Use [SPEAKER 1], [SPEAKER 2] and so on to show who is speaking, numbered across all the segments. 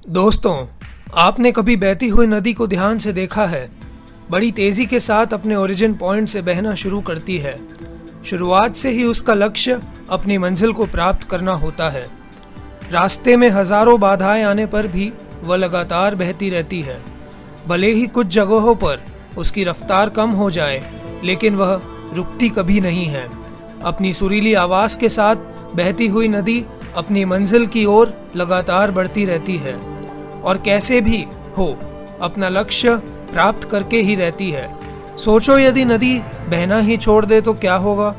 [SPEAKER 1] दोस्तों, आपने कभी बहती हुई नदी को ध्यान से देखा है? बड़ी तेजी के साथ अपने ओरिजिन पॉइंट से बहना शुरू करती है। शुरुआत से ही उसका लक्ष्य अपनी मंजिल को प्राप्त करना होता है। रास्ते में हजारों बाधाएं आने पर भी वह लगातार बहती रहती है। भले ही कुछ जगहों पर उसकी रफ्तार कम हो जाए, लेकिन वह रुकती कभी नहीं है। अपनी सुरीली आवाज के साथ बहती हुई नदी अपनी मंजिल की ओर लगातार बढ़ती रहती है और कैसे भी हो अपना लक्ष्य प्राप्त करके ही रहती है। सोचो, यदि नदी बहना ही छोड़ दे तो क्या होगा?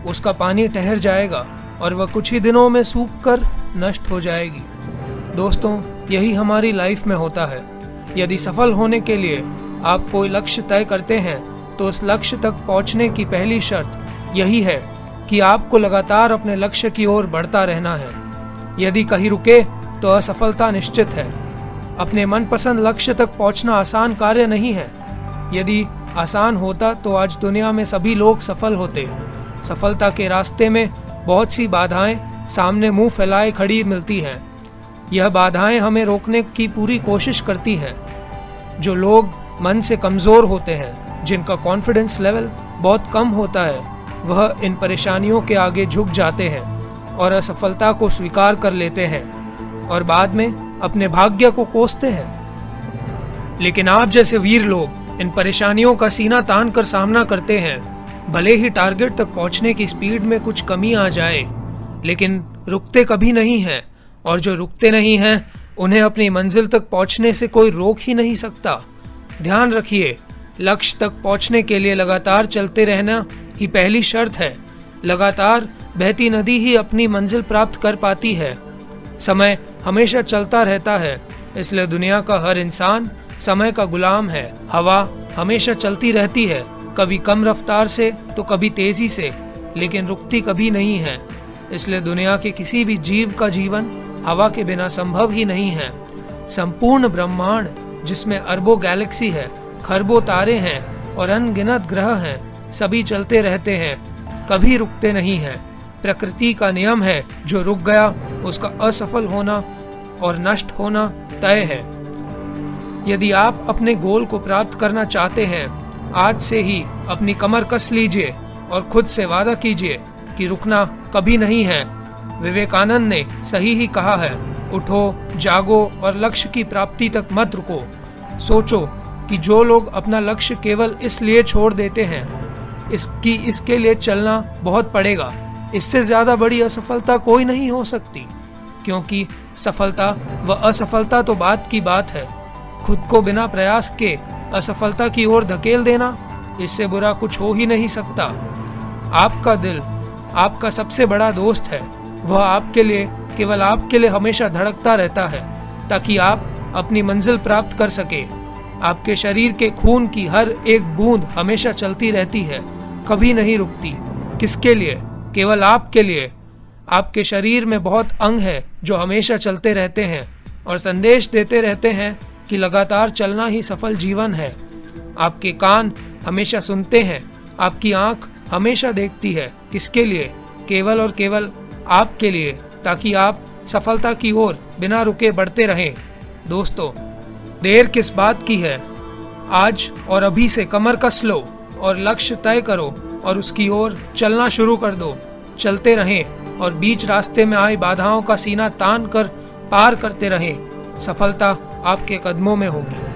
[SPEAKER 1] उसका पानी ठहर जाएगा और वह कुछ ही दिनों में सूख कर नष्ट हो जाएगी। दोस्तों, यही हमारी लाइफ में होता है। यदि सफल होने के लिए आप कोई लक्ष्य तय करते हैं तो उस लक्ष्य तक पहुंचने की पहली शर्त यही है कि आपको लगातार अपने लक्ष्य की ओर बढ़ता रहना है। यदि कहीं रुके तो असफलता निश्चित है। अपने मनपसंद लक्ष्य तक पहुंचना आसान कार्य नहीं है। यदि आसान होता तो आज दुनिया में सभी लोग सफल होते। सफलता के रास्ते में बहुत सी बाधाएं सामने मुंह फैलाए खड़ी मिलती हैं। यह बाधाएं हमें रोकने की पूरी कोशिश करती हैं। जो लोग मन से कमजोर होते हैं, जिनका कॉन्फिडेंस लेवल बहुत कम होता है, वह इन परेशानियों के आगे झुक जाते हैं और असफलता को स्वीकार कर लेते हैं और बाद में अपने भाग्य को कोसते हैं। लेकिन आप जैसे वीर लोग इन परेशानियों का सीना तान कर सामना करते हैं। भले ही टारगेट तक पहुंचने की स्पीड में कुछ कमी आ जाए, लेकिन रुकते कभी नहीं हैं। और जो रुकते नहीं हैं, उन्हें अपनी मंजिल तक पहुंचने से कोई रोक ही नहीं सकता। ध्यान रखिए, लक्ष्य तक पहुंचने के लिए लगातार चलते रहना ही पहली शर्त है। लगातार बहती नदी ही अपनी मंजिल प्राप्त कर पाती है। समय हमेशा चलता रहता है, इसलिए दुनिया का हर इंसान समय का गुलाम है। हवा हमेशा चलती रहती है, कभी कम रफ्तार से तो कभी तेजी से, लेकिन रुकती कभी नहीं है। इसलिए दुनिया के किसी भी जीव का जीवन हवा के बिना संभव ही नहीं है। संपूर्ण ब्रह्मांड, जिसमें अरबों गैलेक्सी है, खरबों तारे हैं और अनगिनत ग्रह हैं, सभी चलते रहते हैं, कभी रुकते नहीं हैं। प्रकृति का नियम है, जो रुक गया उसका असफल होना और नष्ट होना तय है। यदि आप अपने गोल को प्राप्त करना चाहते हैं, आज से ही अपनी कमर कस लीजिए और खुद से वादा कीजिए कि रुकना कभी नहीं है। विवेकानंद ने सही ही कहा है, उठो, जागो और लक्ष्य की प्राप्ति तक मत रुको। सोचो कि जो लोग अपना लक्ष्य केवल इसलिए छोड़ देते हैं इसके लिए चलना बहुत पड़ेगा। इससे ज्यादा बड़ी असफलता कोई नहीं हो सकती, क्योंकि सफलता व असफलता तो बात की बात है। खुद को बिना प्रयास के असफलता की ओर धकेल देना, इससे बुरा कुछ हो ही नहीं सकता। आपका दिल आपका सबसे बड़ा दोस्त है। वह आपके लिए, केवल आपके लिए हमेशा धड़कता रहता है, ताकि आप अपनी मंजिल प्राप्त कर सके। आपके शरीर के खून की हर एक बूंद हमेशा चलती रहती है, कभी नहीं रुकती। किसके लिए? केवल आपके लिए। आपके शरीर में बहुत अंग हैं जो हमेशा चलते रहते हैं और संदेश देते रहते हैं कि लगातार चलना ही सफल जीवन है। आपके कान हमेशा सुनते हैं, आपकी आंख हमेशा देखती है। किसके लिए? केवल और केवल आपके लिए, ताकि आप सफलता की ओर बिना रुके बढ़ते रहें। दोस्तों, देर किस बात की है? आज और अभी से कमर कस लो और लक्ष्य तय करो और उसकी ओर चलना शुरू कर दो। चलते रहें और बीच रास्ते में आई बाधाओं का सीना तान कर पार करते रहें। सफलता आपके कदमों में होगी।